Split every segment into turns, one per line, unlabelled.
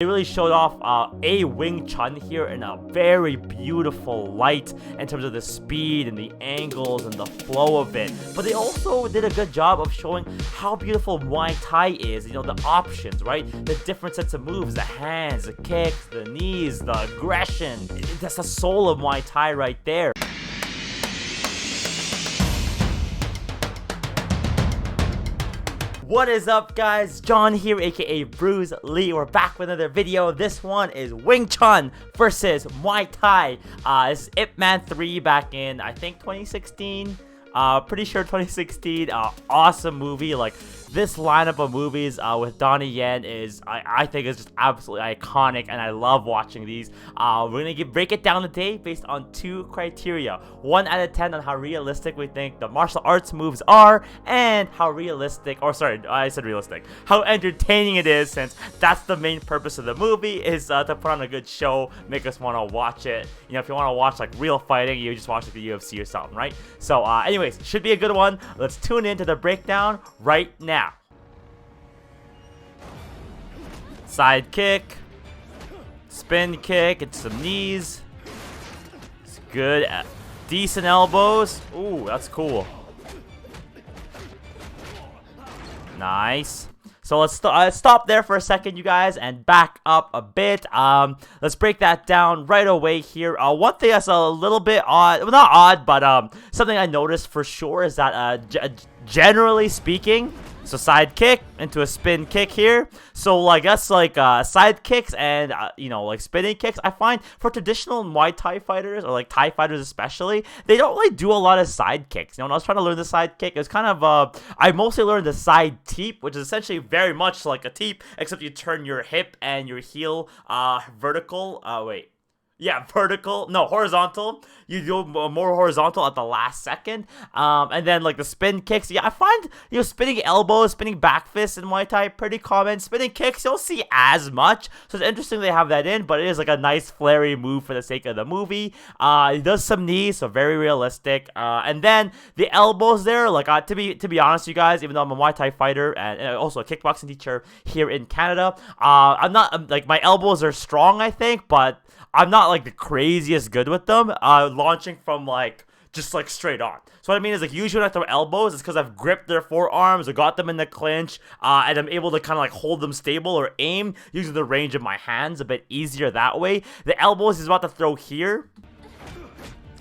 They really showed off a Wing Chun here in a very beautiful light in terms of the speed and the angles and the flow of it. But they also did a good job of showing how beautiful Muay Thai is. You know, the options, right? The different sets of moves, the hands, the kicks, the knees, the aggression. That's the soul of Muay Thai right there. What is up, guys? John here, aka Bruce Lee. We're back with another video. This one is Wing Chun versus Muay Thai. This is Ip Man 3 back in, I think, 2016. Pretty sure 2016. Awesome movie. Like, this lineup of movies with Donnie Yen is, I think, is just absolutely iconic, and I love watching these. We're gonna break it down today based on 2 criteria: 1 out of 10 on how realistic we think the martial arts moves are, and how realistic, or sorry, I said realistic, how entertaining it is, since that's the main purpose of the movie, is to put on a good show, make us want to watch it. You know, if you want to watch like real fighting, you just watch like the UFC or something, right? So, anyways, should be a good one. Let's tune into the breakdown right now. Side kick, spin kick, and some knees. It's good. Decent elbows. Ooh, that's cool. Nice. So let's stop there for a second, you guys, and back up a bit. Let's break that down right away here. One thing that's a little bit odd, well, not odd, but something I noticed for sure is that generally speaking, so side kick into a spin kick here. So I guess like side kicks and you know, like spinning kicks, I find for traditional Muay Thai fighters, or like Thai fighters especially, they don't really do a lot of side kicks. You know, when I was trying to learn the side kick, it was kind of I mostly learned the side teep, which is essentially very much like a teep, except you turn your hip and your heel vertical. Vertical. No, horizontal. You do more horizontal at the last second. And then like the spin kicks. Yeah, I find, you know, spinning elbows, spinning back fists in Muay Thai pretty common. Spinning kicks, you don't see as much. So it's interesting they have that in, but it is like a nice flary move for the sake of the movie. He does some knees, so very realistic. And then the elbows there, like to be honest, you guys, even though I'm a Muay Thai fighter and also a kickboxing teacher here in Canada, I'm not like, my elbows are strong, I think, but I'm not like the craziest good with them, launching from like just like straight on. So what I mean is, like, usually when I throw elbows, it's because I've gripped their forearms or got them in the clinch, and I'm able to kind of like hold them stable or aim using the range of my hands a bit easier that way. The elbows he's about to throw here,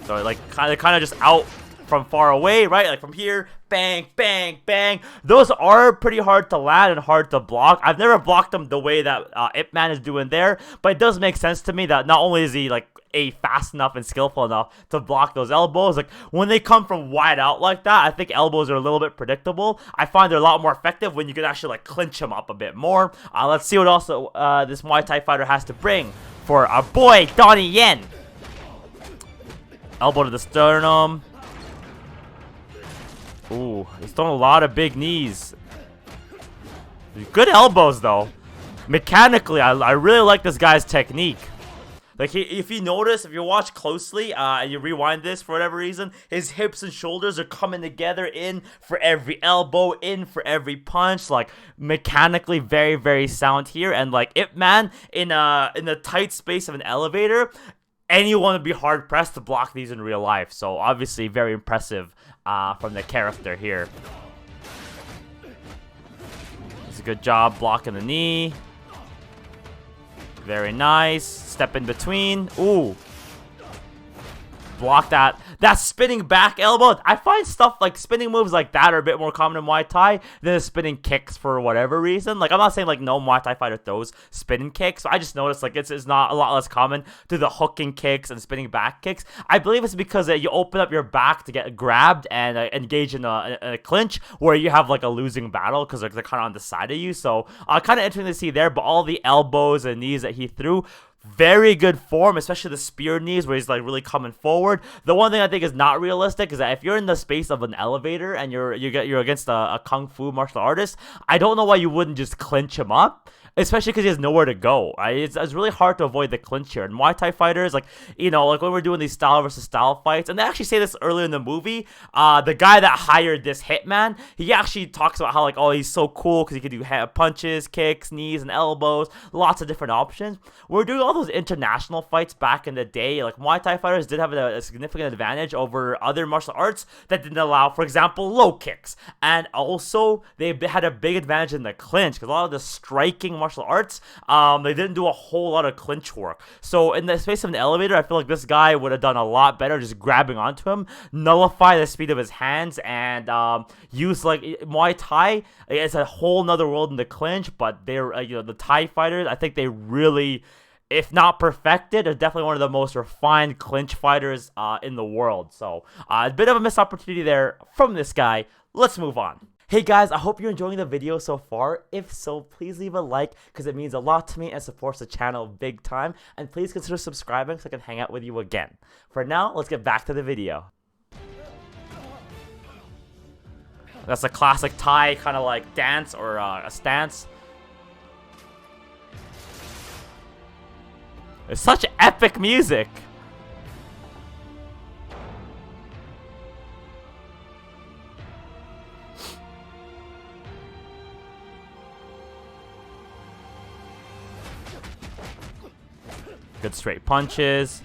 so like kind of just out from far away, right? Like from here, bang, bang, bang. Those are pretty hard to land and hard to block. I've never blocked them the way that Ip Man is doing there, but it does make sense to me that not only is he like fast enough and skillful enough to block those elbows, like when they come from wide out like that, I think elbows are a little bit predictable. I find they're a lot more effective when you can actually like clinch them up a bit more. Let's see what also this Muay Thai fighter has to bring for our boy Donnie Yen. Elbow to the sternum. Ooh, he's throwing a lot of big knees. Good elbows, though. Mechanically, I really like this guy's technique. Like, if you notice, if you watch closely, and you rewind this for whatever reason, his hips and shoulders are coming together, in for every elbow, in for every punch. Like, mechanically very, very sound here. And like Ip Man in the tight space of an elevator, anyone would be hard pressed to block these in real life. So obviously very impressive from the character here. It's a good job blocking the knee. Very nice. Step in between. Ooh. Block that. That spinning back elbow. I find stuff like spinning moves like that are a bit more common in Muay Thai than the spinning kicks for whatever reason. Like, I'm not saying like no Muay Thai fighter throws spinning kicks. I just noticed like it's not a lot less common to the hooking kicks and spinning back kicks. I believe it's because you open up your back to get grabbed and engage in a clinch where you have like a losing battle because they're kind of on the side of you. So kind of interesting to see there. But all the elbows and knees that he threw, very good form, especially the spear knees where he's like really coming forward. The one thing I think is not realistic is that if you're in the space of an elevator and you're against a kung fu martial artist, I don't know why you wouldn't just clinch him up. Especially because he has nowhere to go. Right? It's really hard to avoid the clinch here. And Muay Thai fighters, like, you know, like when we're doing these style versus style fights, and they actually say this earlier in the movie, the guy that hired this hitman, he actually talks about how, like, oh, he's so cool because he can do punches, kicks, knees, and elbows, lots of different options. We're doing all those international fights back in the day. Like, Muay Thai fighters did have a significant advantage over other martial arts that didn't allow, for example, low kicks. And also, they had a big advantage in the clinch because a lot of the striking martial arts, they didn't do a whole lot of clinch work. So in the space of an elevator, I feel like this guy would have done a lot better just grabbing onto him, nullify the speed of his hands, and use like Muay Thai. It's a whole nother world in the clinch, but they're you know, the Thai fighters, I think they really, if not perfected, are definitely one of the most refined clinch fighters in the world. So a bit of a missed opportunity there from this guy. Let's move on. Hey guys, I hope you're enjoying the video so far. If so, please leave a like because it means a lot to me and supports the channel big time. And please consider subscribing so I can hang out with you again. For now, let's get back to the video. That's a classic Thai kind of like dance or a stance. It's such epic music. Good straight punches.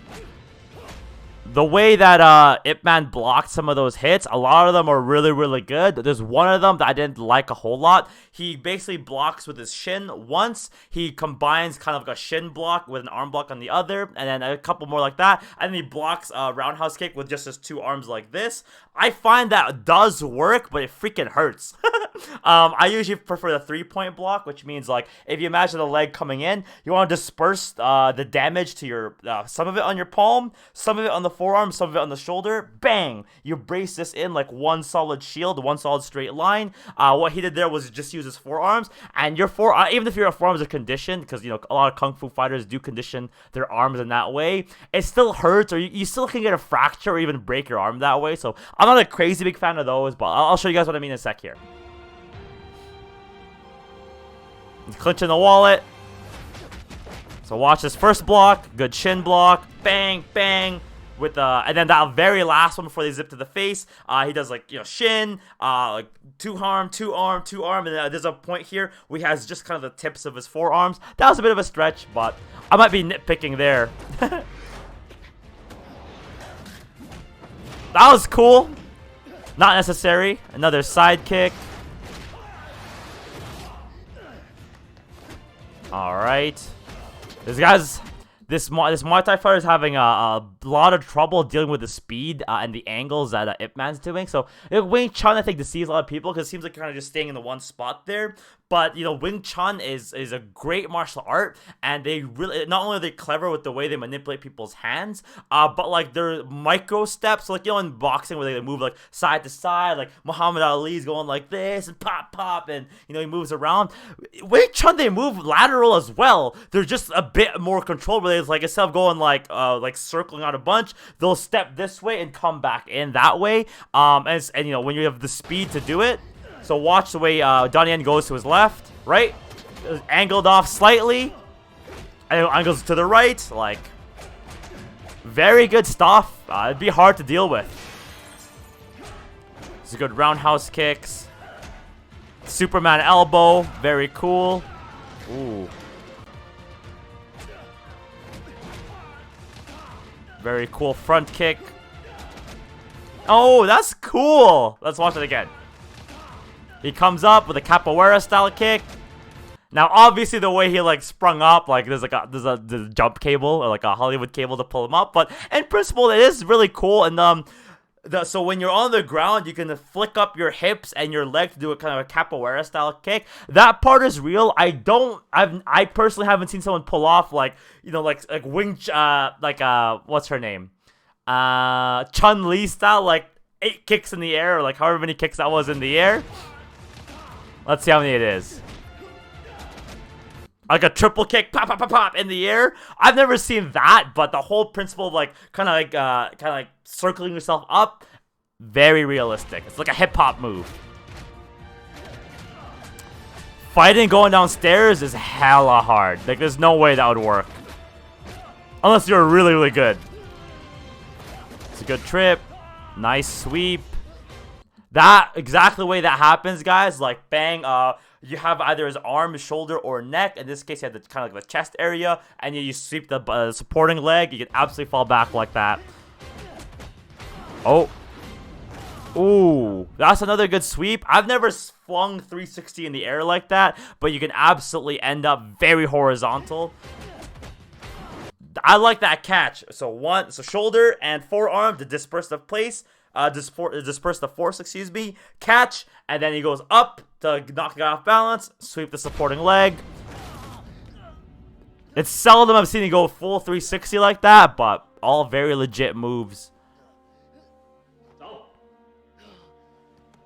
The way that Ip Man blocked some of those hits, a lot of them are really, really good. There's one of them that I didn't like a whole lot. He basically blocks with his shin once. He combines kind of like a shin block with an arm block on the other, and then a couple more like that. And then he blocks a roundhouse kick with just his two arms like this. I find that does work, but it freaking hurts. I usually prefer the 3-point block, which means like if you imagine the leg coming in, you want to disperse the damage to your some of it on your palm, some of it on the forearm, some of it on the shoulder. Bang! You brace this in like one solid shield, one solid straight line. What he did there was just use his forearms, and your even if your forearms are conditioned, because you know a lot of kung fu fighters do condition their arms in that way, it still hurts, or you still can get a fracture or even break your arm that way. So I'm not a crazy big fan of those, but I'll show you guys what I mean in a sec here. He's clinching the wallet. So watch this first block, good shin block, bang, bang, with and then that very last one before they zip to the face, he does like, you know, shin, like two arm, and then there's a point here where he has just kind of the tips of his forearms. That was a bit of a stretch, but I might be nitpicking there. That was cool. Not necessary. Another side kick. Alright. This Muay Thai fighter is having a lot of trouble dealing with the speed and the angles that Ip Man's doing. So Wing Chun, I think, deceives a lot of people because it seems like you're kind of just staying in the one spot there. But, you know, Wing Chun is a great martial art, and they really, not only are they clever with the way they manipulate people's hands, but like their micro steps, like, you know, in boxing where they move like side to side, like Muhammad Ali's going like this and pop, pop, and, you know, he moves around. Wing Chun, they move lateral as well. They're just a bit more controlled, where they, like, instead of going like circling out a bunch, they'll step this way and come back in that way. And you know, when you have the speed to do it. So watch the way Donnie Yen goes to his left, right? Angled off slightly. And angles to the right. Like, very good stuff. It'd be hard to deal with. This is good roundhouse kicks. Superman elbow. Very cool. Ooh. Very cool front kick. Oh, that's cool. Let's watch it again. He comes up with a capoeira style kick. Now, obviously, the way he like sprung up, like there's a jump cable or like a Hollywood cable to pull him up. But in principle, it is really cool. And so when you're on the ground, you can flick up your hips and your leg to do a kind of a capoeira style kick. That part is real. I personally haven't seen someone pull off like, you know, like what's her name? Chun-Li style, like 8 kicks in the air, or like however many kicks that was in the air. Let's see how many it is. like a triple kick, pop, pop, pop, pop in the air. I've never seen that, but the whole principle of like kind of like circling yourself up, very realistic. It's like a hip hop move. Fighting going downstairs is hella hard. Like, there's no way that would work. Unless you're really, really good. It's a good trip. Nice sweep. That, exactly the way that happens, guys. Like, bang, you have either his arm, his shoulder, or neck. In this case, you have the kind of like the chest area. And you sweep the supporting leg. You can absolutely fall back like that. Oh. Ooh, that's another good sweep. I've never flung 360 in the air like that, but you can absolutely end up very horizontal. I like that catch. So shoulder and forearm to disperse the place, disperse the force, excuse me. Catch, and then he goes up to knock it off balance. Sweep the supporting leg. It's seldom I've seen him go full 360 like that, but all very legit moves.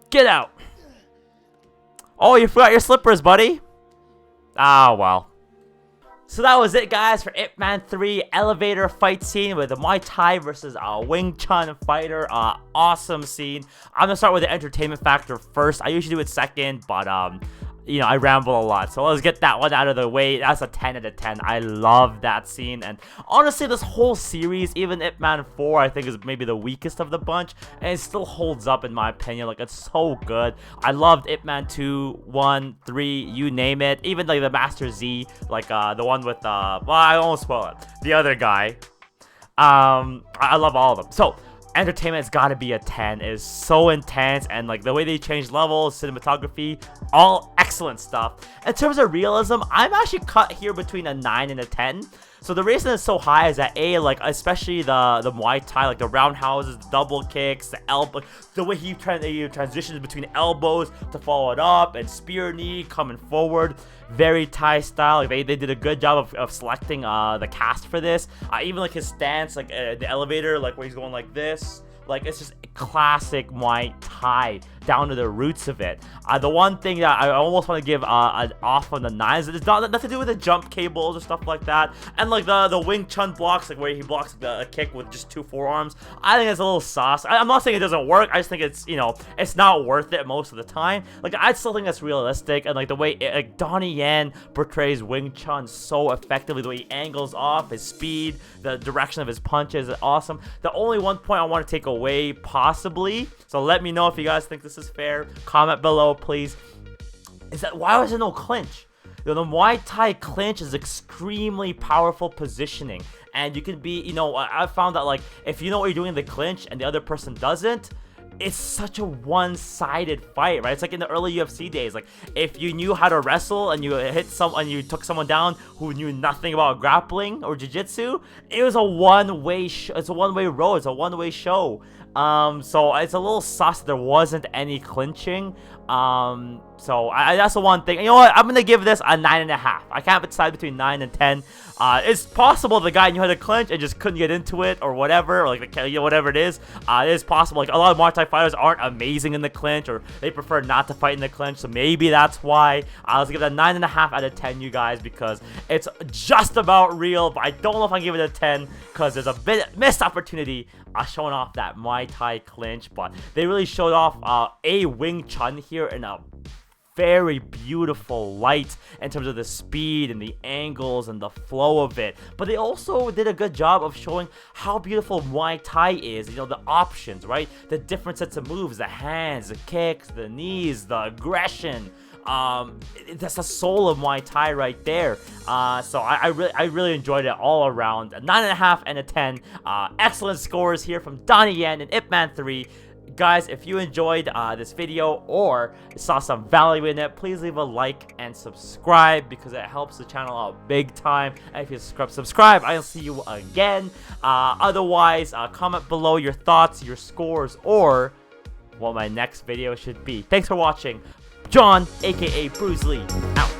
Get out. Oh, you forgot your slippers, buddy. Ah, well. So that was it, guys, for Ip Man 3 elevator fight scene with the Muay Thai versus Wing Chun fighter. Awesome scene. I'm going to start with the entertainment factor first. I usually do it second, but you know, I ramble a lot, so let's get that one out of the way. That's a 10 out of 10. I love that scene, and honestly, this whole series, even Ip Man 4, I think is maybe the weakest of the bunch, and it still holds up in my opinion. Like, it's so good. I loved Ip Man 2, 1, 3, you name it. Even like the Master Z, like the one with well, I won't spoil it. The other guy. I love all of them. So entertainment's gotta be a 10. It is so intense, and like the way they change levels, cinematography, all excellent stuff. In terms of realism, I'm actually cut here between a 9 and a 10. So the reason it's so high is that like especially the Muay Thai, like the roundhouses, the double kicks, the elbow, the way he transitions between elbows to follow it up, and spear knee coming forward, very Thai style. Like they did a good job of selecting the cast for this. Even like his stance, like the elevator, like where he's going like this. Like, it's just classic Muay Thai, down to the roots of it. The one thing that I almost want to give an off on the 9s, it's nothing to do with the jump cables or stuff like that. And like the Wing Chun blocks, like where he blocks the kick with just 2 forearms. I think it's a little sauce. I'm not saying it doesn't work. I just think it's, you know, it's not worth it most of the time. Like, I still think that's realistic. And like the way like Donnie Yen portrays Wing Chun so effectively, the way he angles off, his speed, the direction of his punches is awesome. The only one point I want to take away, possibly, so let me know if you guys think this is fair, comment below please, is that why was there no clinch? You know, the Muay Thai clinch is extremely powerful positioning, and you can be, you know, I found that like if you know what you're doing in the clinch and the other person doesn't, it's such a one-sided fight, right? It's like in the early UFC days. Like, if you knew how to wrestle and you hit someone, you took someone down who knew nothing about grappling or jiu-jitsu, it was a one-way. It's a one-way road. It's a one-way show. So it's a little sus. There wasn't any clinching. So that's the one thing. You know what? I'm gonna give this a 9.5. I can't decide between 9 and 10. It's possible the guy knew how to clinch and just couldn't get into it or whatever, or like you know, whatever it is. It is possible. Like, a lot of Muay Thai fighters aren't amazing in the clinch, or they prefer not to fight in the clinch. So maybe that's why. Let's give it a 9.5 out of 10, you guys, because it's just about real. But I don't know if I can give it a 10 because there's a bit missed opportunity showing off that Muay Thai clinch. But they really showed off a Wing Chun here in a very beautiful light in terms of the speed and the angles and the flow of it. But they also did a good job of showing how beautiful Muay Thai is. You know, the options, right? The different sets of moves, the hands, the kicks, the knees, the aggression. That's the soul of Muay Thai right there. So I really enjoyed it all around. A 9.5 and a 10. Excellent scores here from Donnie Yen and Ip Man 3. Guys, if you enjoyed this video or saw some value in it, please leave a like and subscribe because it helps the channel out big time. And if you subscribe, I'll see you again. Otherwise, comment below your thoughts, your scores, or what my next video should be. Thanks for watching. John, aka Bruce Lee, out.